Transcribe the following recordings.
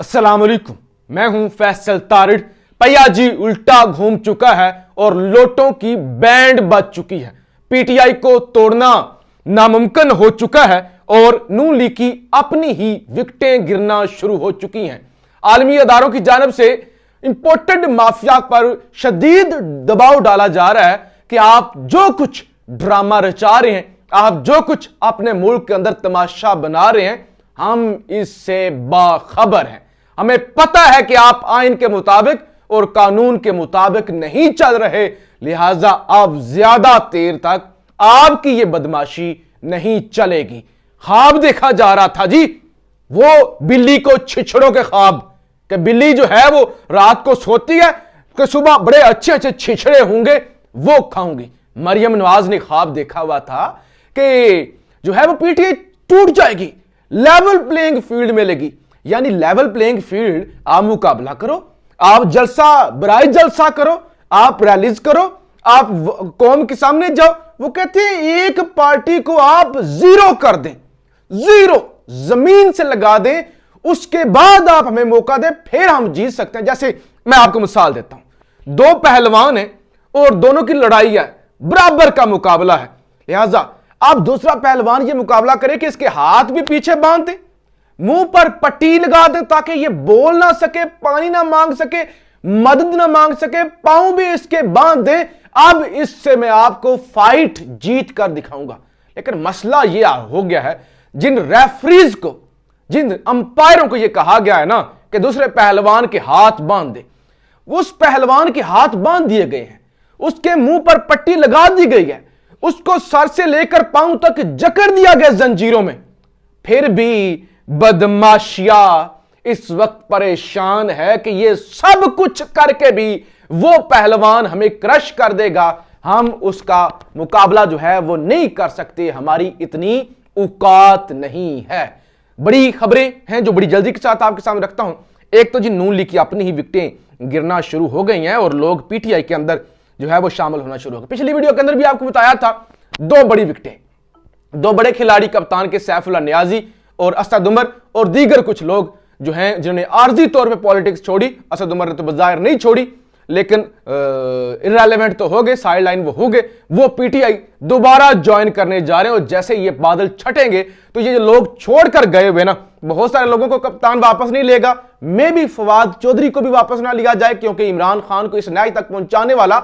अस्सलाम वालेकुम, मैं हूं फैसल तारिड़। पैया जी उल्टा घूम चुका है और लोटों की बैंड बज चुकी है। पीटीआई को तोड़ना नामुमकिन हो चुका है और नून लीग की अपनी ही विकेटें गिरना शुरू हो चुकी हैं। आलमी अदारों की जानिब से इंपोर्टेड माफिया पर शदीद दबाव डाला जा रहा है कि आप जो कुछ ड्रामा रचा रहे हैं, आप जो कुछ अपने मुल्क के अंदर तमाशा बना रहे हैं, हम इससे बाखबर हैं। हमें पता है कि आप आइन के मुताबिक और कानून के मुताबिक नहीं चल रहे, लिहाजा अब ज्यादा देर तक आपकी यह बदमाशी नहीं चलेगी। ख्वाब देखा जा रहा था जी, वो बिल्ली को छिछड़ों के ख्वाब, कि बिल्ली जो है वो रात को सोती है कि सुबह बड़े अच्छे अच्छे छिछड़े होंगे वो खाऊंगी। मरियम नवाज ने ख्वाब देखा हुआ था कि जो है वो पीटीआई टूट जाएगी, लेवल प्लेइंग फील्ड मिलेगी। यानी लेवल प्लेइंग फील्ड, आप मुकाबला करो, आप जलसा बराए जलसा करो, आप रैलीज करो, आप कौम के सामने जाओ। वो कहते हैं एक पार्टी को आप जीरो कर दें, जीरो जमीन से लगा दें, उसके बाद आप हमें मौका दें, फिर हम जीत सकते हैं। जैसे मैं आपको मिसाल देता हूं, दो पहलवान हैं और दोनों की लड़ाई है, बराबर का मुकाबला है, लिहाजा आप दूसरा पहलवान ये मुकाबला करें कि इसके हाथ भी पीछे बांध दें, मुंह पर पट्टी लगा दें ताकि ये बोल ना सके, पानी ना मांग सके, मदद ना मांग सके, पांव भी इसके बांध दें। अब इससे मैं आपको फाइट जीत कर दिखाऊंगा। लेकिन मसला यह हो गया है, जिन रेफरीज को, जिन अंपायरों को यह कहा गया है ना कि दूसरे पहलवान के हाथ बांध दे, उस पहलवान के हाथ बांध दिए गए हैं, उसके मुंह पर पट्टी लगा दी गई है, उसको सर से लेकर पांव तक जकड़ दिया गया जंजीरों में, फिर भी बदमाशिया इस वक्त परेशान है कि ये सब कुछ करके भी वो पहलवान हमें क्रश कर देगा, हम उसका मुकाबला जो है वो नहीं कर सकते, हमारी इतनी औकात नहीं है। बड़ी खबरें हैं जो बड़ी जल्दी के साथ आपके सामने रखता हूं। एक तो जी नून लीग की अपनी ही विकेटें गिरना शुरू हो गई हैं और लोग पीटीआई के अंदर जो है वो शामिल होना शुरू हो गए। पिछली वीडियो के अंदर भी आपको बताया था, दो बड़ी विकेटें, दो बड़े खिलाड़ी कप्तान के सैफुल्लाह नियाजी और असद उमर और दीगर कुछ लोग जो हैं जिन्होंने आर्जी तौर पे पॉलिटिक्स छोड़ी। असद उमर ने तो बज़ाहिर नहीं छोड़ी, लेकिन इररेलेवेंट तो हो गए, साइड लाइन वो हो गए, वो पीटीआई दोबारा ज्वाइन करने जा रहे हैं। और जैसे ये बादल छटेंगे तो ये जो लोग छोड़कर गए हुए ना, बहुत सारे लोगों को कप्तान वापस नहीं लेगा, मे भी फवाद चौधरी को भी वापस ना लिया जाए, क्योंकि इमरान खान को इस न्याय तक पहुंचाने वाला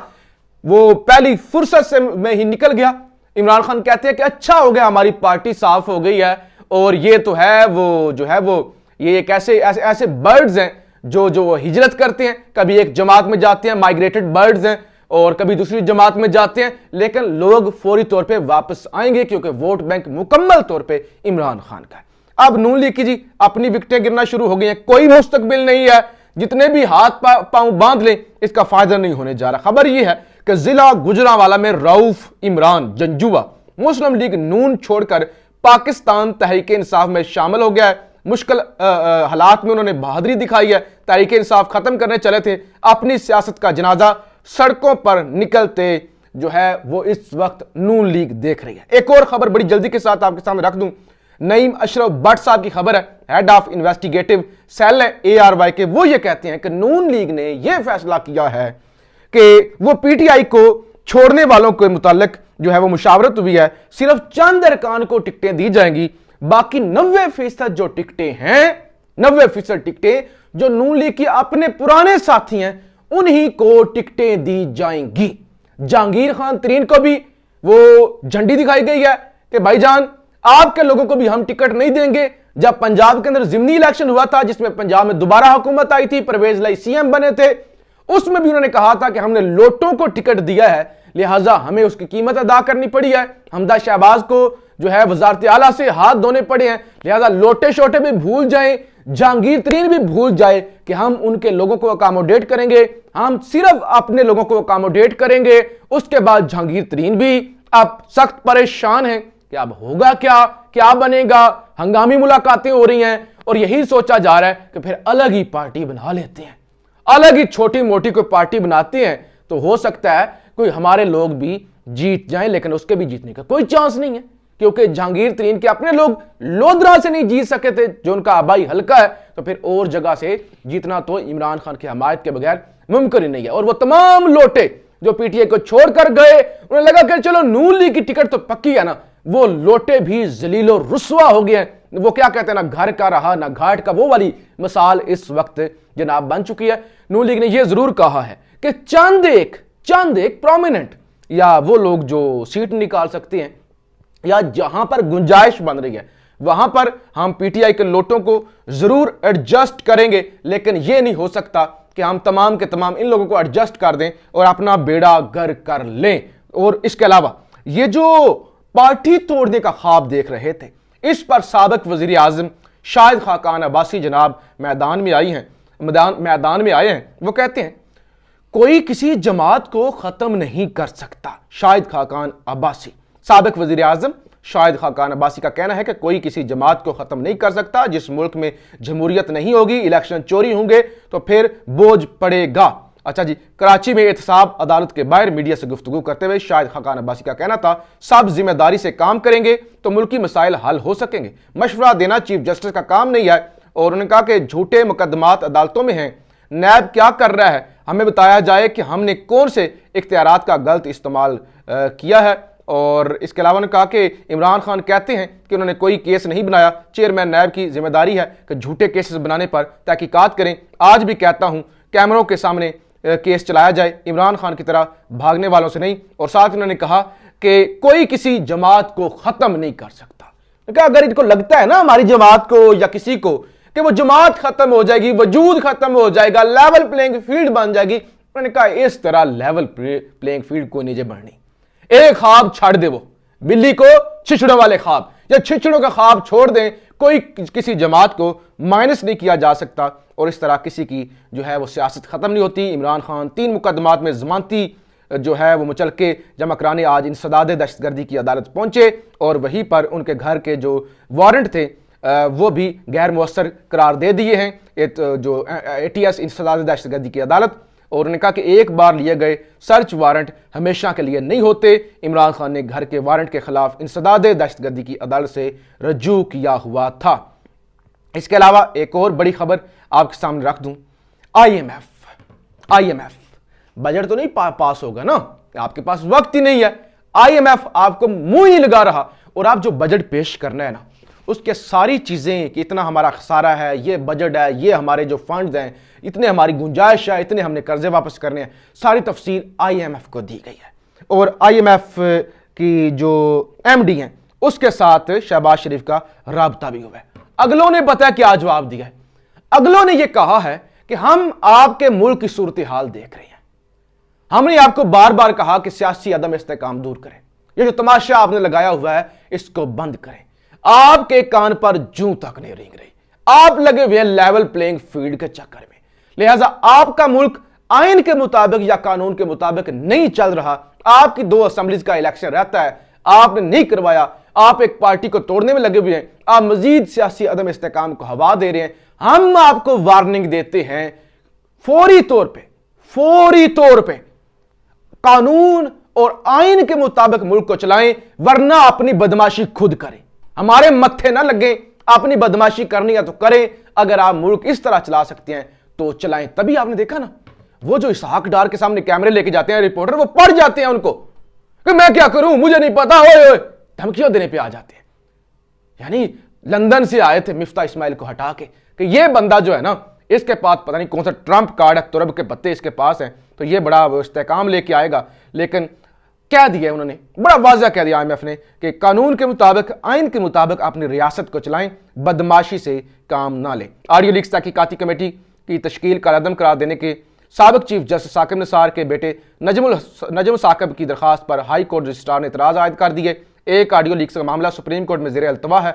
वो पहली फुर्सत से में ही निकल गया। इमरान खान कहते हैं कि अच्छा हो गया, हमारी पार्टी साफ हो गई है, और ये तो है वो जो है वो ये एक ऐसे बर्ड्स हैं जो हिजरत करते हैं, कभी एक जमात में जाते हैं, माइग्रेटेड बर्ड्स हैं, और कभी दूसरी जमात में जाते हैं, लेकिन लोग फौरी तौर पे वापस आएंगे क्योंकि वोट बैंक मुकम्मल तौर पे इमरान खान का है। अब नून लीग की जी अपनी विकेटें गिरना शुरू हो गई हैं, कोई मुस्तकबिल नहीं है, जितने भी हाथ पांव बांध लें इसका फायदा नहीं होने जा रहा। खबर यह है कि जिला गुजरांवाला में रऊफ इमरान जंजुआ मुस्लिम लीग नून छोड़कर पाकिस्तान तहरीक इंसाफ में शामिल हो गया है। मुश्किल हालात में उन्होंने बहादुरी दिखाई है, तहरीक इंसाफ खत्म करने चले थे, अपनी सियासत का जनाजा सड़कों पर निकलते जो है वो इस वक्त नून लीग देख रही है। एक और खबर बड़ी जल्दी के साथ आपके सामने रख दूं, नईम अशरफ भट्ट साहब की खबर है, हेड ऑफ इन्वेस्टिगेटिव सेल है ARY के, वो ये कहते हैं कि नून लीग ने यह फैसला किया है कि वो पीटीआई को छोड़ने वालों के मुतालिक जो है वो मुशावरत हुई है, सिर्फ चंद अरकान को टिकटें दी जाएंगी, बाकी 90% जो टिकटें हैं, 90% टिकटें जो नून लीग के अपने पुराने साथी हैं उन्हीं को टिकटें दी जाएंगी। जहांगीर खान तरीन को भी वो झंडी दिखाई गई है कि भाईजान आपके लोगों को भी हम टिकट नहीं देंगे। जब पंजाब के अंदर जिमनी इलेक्शन हुआ था, जिसमें पंजाब में दोबारा हुकूमत आई थी, परवेज लाई CM बने थे, उसमें भी उन्होंने कहा था कि हमने लोटों को टिकट दिया है, लिहाजा हमें उसकी कीमत अदा करनी पड़ी है। हमदा शहबाज को जो है वजारत आला से हाथ धोने पड़े हैं, लिहाजा लोटे शोटे भी भूल जाएं, जहांगीर तरीन भी भूल जाए कि हम उनके लोगों को अकोमोडेट करेंगे, हम सिर्फ अपने लोगों को अकोमोडेट करेंगे। उसके बाद जहांगीर तरीन भी अब सख्त परेशान है कि अब होगा क्या, क्या बनेगा। हंगामी मुलाकातें हो रही हैं और यही सोचा जा रहा है कि फिर अलग ही पार्टी बना लेते हैं, अलग ही छोटी मोटी कोई पार्टी बनाते हैं, तो हो सकता है कोई हमारे लोग भी जीत जाएं, लेकिन उसके भी जीतने का कोई चांस नहीं है, क्योंकि जहांगीर तरीन के अपने लोग लोधरा से नहीं जीत सके थे, जो उनका आबाई हल्का है, तो फिर और जगह से जीतना तो इमरान खान की हमायत के बगैर मुमकिन ही नहीं है। और वो तमाम लोटे जो पीटीआई को छोड़कर गए, उन्हें लगा कि चलो नून लीग की टिकट तो पक्की है ना, वो लोटे भी जलीलो रुस्वा हो गए हैं। वो क्या कहते हैं ना, घर का रहा ना घाट का, वो वाली मिसाल इस वक्त जनाब बन चुकी है। नून लीग ने यह जरूर कहा है कि चंद एक प्रोमिनेंट या वो लोग जो सीट निकाल सकते हैं या जहां पर गुंजाइश बन रही है वहां पर हम पीटीआई के लोटों को जरूर एडजस्ट करेंगे, लेकिन यह नहीं हो सकता कि हम तमाम के तमाम इन लोगों को एडजस्ट कर दें और अपना बेड़ा गर कर लें। और इसके अलावा ये जो पार्टी तोड़ने का ख्वाब देख रहे थे, इस पर साबिक वजीर आजम शाहिद खाकान अब्बासी जनाब मैदान में आए हैं। वो कहते हैं कोई किसी जमात को खत्म नहीं कर सकता। शाहिद खाकान अब्बासी, साबिक वजीर आजम शाहिद खाकान अब्बासी का कहना है कि कोई किसी जमात को खत्म नहीं कर सकता। जिस मुल्क में जमहूरियत नहीं होगी, इलेक्शन चोरी होंगे तो फिर बोझ पड़ेगा। अच्छा जी, कराची में एहतसाब अदालत के बाहर मीडिया से गुफ्तगू करते हुए शाहिद खाकान अब्बासी का कहना था, सब जिम्मेदारी से काम करेंगे तो मुल्की मसाइल हल हो सकेंगे। मशवरा देना चीफ जस्टिस का काम नहीं है। और उन्होंने कहा कि झूठे मुकदमात अदालतों में हैं, नैब क्या कर रहा है, हमें बताया जाए कि हमने कौन से इख्तियारात का गलत इस्तेमाल किया है। और इसके अलावा उन्होंने कहा कि इमरान खान कहते हैं कि उन्होंने कोई केस नहीं बनाया, चेयरमैन नैब की जिम्मेदारी है कि झूठे केसेस बनाने पर तहकीकात करें। आज भी कहता हूं कैमरों के सामने केस चलाया जाए, इमरान खान की तरह भागने वालों से नहीं। और साथ उन्होंने कहा कि कोई किसी जमात को खत्म नहीं कर सकता। क्या अगर इनको लगता है ना हमारी जमात को या किसी को कि वो जमात खत्म हो जाएगी, वजूद खत्म हो जाएगा, लेवल प्लेइंग फील्ड बन जाएगी, उन्होंने कहा इस तरह लेवल प्लेइंग फील्ड को नीचे बढ़नी। एक ख्वाब छाड़ दे, वो बिल्ली को छिछड़ों वाले ख्वाब, या छिछड़ों का ख्वाब छोड़ दें, कोई किसी जमात को माइनस नहीं किया जा सकता। और इस तरह किसी की जो है वो सियासत खत्म नहीं होती। इमरान खान 3 मुकदमात में जमानती जो है वो मुचलके जमा कराने आज इंसदाद दहशतगर्दी की अदालत पहुंचे और वहीं पर उनके घर के जो वारंट थे वो भी गैर मुअस्सर करार दे दिए हैं जो ATS इंसदाद दहशतगर्दी की अदालत। और उन्होंने कहा कि एक बार लिए गए सर्च वारंट हमेशा के लिए नहीं होते। इमरान खान ने घर के वारंट के खिलाफ इंसदाद दहशतगर्दी की अदालत से रजू किया हुआ था। इसके अलावा एक और बड़ी खबर आपके सामने रख दूं, IMF बजट तो नहीं पास होगा ना, आपके पास वक्त ही नहीं है। IMF आपको मुंह ही लगा रहा और आप जो बजट पेश करना है ना उसके सारी चीजें कि इतना हमारा खसारा है, ये बजट है, ये हमारे जो फंड्स हैं, इतने हमारी गुंजाइश है, इतने हमने कर्जे वापस करने हैं, सारी तफसील IMF को दी गई है। और IMF की जो MD हैं उसके साथ शहबाज शरीफ का राबता भी हुआ है। अगलों ने पता है क्या जवाब दिया है, अगलों ने यह कहा है कि हम आपके मुल्क की सूरत हाल देख रहे हैं, हमने आपको बार बार कहा कि सियासी अदम इस्तेकाम दूर करें, ये जो तमाशा आपने लगाया हुआ है इसको बंद करें। आपके कान पर जूं तक नहीं रेंग रही, आप लगे हुए हैं लेवल प्लेइंग फील्ड के चक्कर में। लिहाजा आपका मुल्क आइन के मुताबिक या कानून के मुताबिक नहीं चल रहा। आपकी 2 असेंबलीज का इलेक्शन रहता है, आपने नहीं करवाया, आप एक पार्टी को तोड़ने में लगे हुए हैं, आप मजीद सियासी अदम इस्तेकाम को हवा दे रहे हैं। हम आपको वार्निंग देते हैं फौरी तौर पे कानून और आइन के मुताबिक मुल्क को चलाएं, वरना अपनी बदमाशी खुद करें, हमारे मत्थे ना लगे। अपनी बदमाशी करनी है तो करें, अगर आप मुल्क इस तरह चला सकते हैं तो चलाएं। तभी आपने देखा ना वो जो इसहाक डार के सामने कैमरे लेके जाते हैं रिपोर्टर, वो पड़ जाते हैं उनको कि मैं क्या करूं, मुझे नहीं पता, ओए धमकियां देने पे आ जाते हैं। यानी लंदन से आए थे मिफ्ता इस्माइल को हटा के कि ये बंदा जो है ना इसके पास पता नहीं कौन सा ट्रंप कार्ड है, तुरब के पत्ते इसके पास हैं, तो ये बड़ा इस्तेकाम लेके आएगा। लेकिन कह दिया उन्होंने, बड़ा वाज़ह कह दिया IMF ने कि कानून के मुताबिक, आइन के मुताबिक अपनी रियासत को चलाएं, बदमाशी से काम ना लें। ऑडियो लीक्स तहकीकाती कमेटी की तश्कील का अदम करार देने के साबिक चीफ जस्टिस साकिब निसार के बेटे नजम साकिब की दरखास्त पर हाई कोर्ट रजिस्ट्रार ने इतराज आयद कर दिए। एक ऑडियो लीक्स का मामला सुप्रीम कोर्ट में ज़ेर अल्तवा है।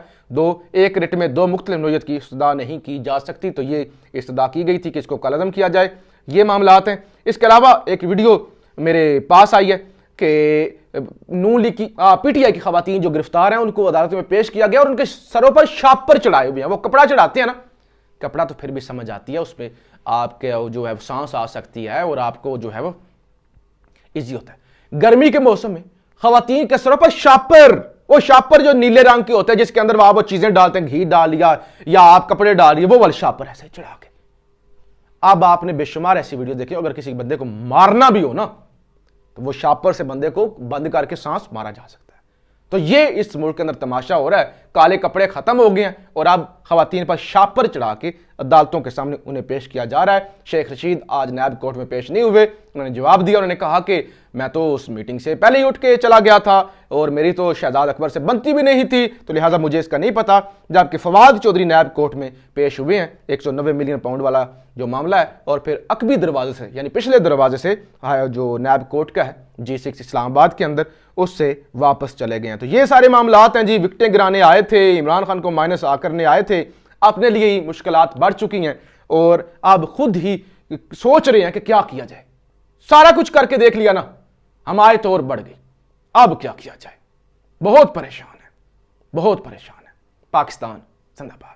एक रिट में 2 मुख्तलिफ नौयत की इस्तदा नहीं की जा सकती, तो ये इस्तदा की गई थी कि इसको कलअदम किया जाए। ये मामलात हैं। इसके अलावा एक वीडियो मेरे पास आई है कि नून लीग की PTI की खवातीन जो गिरफ्तार हैं उनको अदालत में पेश किया गया और उनके सरों पर शापर चढ़ाए हुए हैं। वो कपड़ा चढ़ाते हैं ना, कपड़ा तो फिर भी समझ आती है, उसमें आपके जो है सांस आ सकती है और आपको जो है वो ईजी होता है। गर्मी के मौसम में खवातीन के सरों पर शापर वो शापर जो नीले रंग के होते हैं जिसके अंदर आप वो चीजें डालते हैं, घी डाल लिया या आप कपड़े डाल लिए, वो वाले शापर ऐसे चढ़ा के। अब आपने बेशुमार ऐसी वीडियो देखी, अगर किसी बंदे को मारना भी हो ना तो वो शापर से बंदे को बंद करके सांस मारा जा सकता है। तो ये इस मुल्क के अंदर तमाशा हो रहा है, काले कपड़े खत्म हो गए हैं और अब खवातीन पर शापर चढ़ा के अदालतों के सामने उन्हें पेश किया जा रहा है। शेख रशीद आज नायब कोर्ट में पेश नहीं हुए, उन्होंने जवाब दिया, उन्होंने कहा कि मैं तो उस मीटिंग से पहले ही उठ के चला गया था और मेरी तो शहजाद अकबर से बनती भी नहीं थी, तो लिहाजा मुझे इसका नहीं पता। जबकि फवाद चौधरी नायब कोर्ट में पेश हुए हैं, 190 मिलियन पाउंड वाला जो मामला है, और फिर अकबी दरवाजे से यानी पिछले दरवाजे से जो नायब कोर्ट का है G6 इस्लामाबाद के अंदर, उससे वापस चले गए हैं। तो ये सारे मामलात हैं जी। विकटें गिराने आए थे, इमरान खान को माइनस करने आए थे, अपने लिए ही मुश्किलात बढ़ चुकी हैं और अब खुद ही सोच रहे हैं कि क्या किया जाए। सारा कुछ करके देख लिया ना, हमारी तो और बढ़ गई, अब क्या किया जाए। बहुत परेशान है, बहुत परेशान है। पाकिस्तान जिंदाबाद।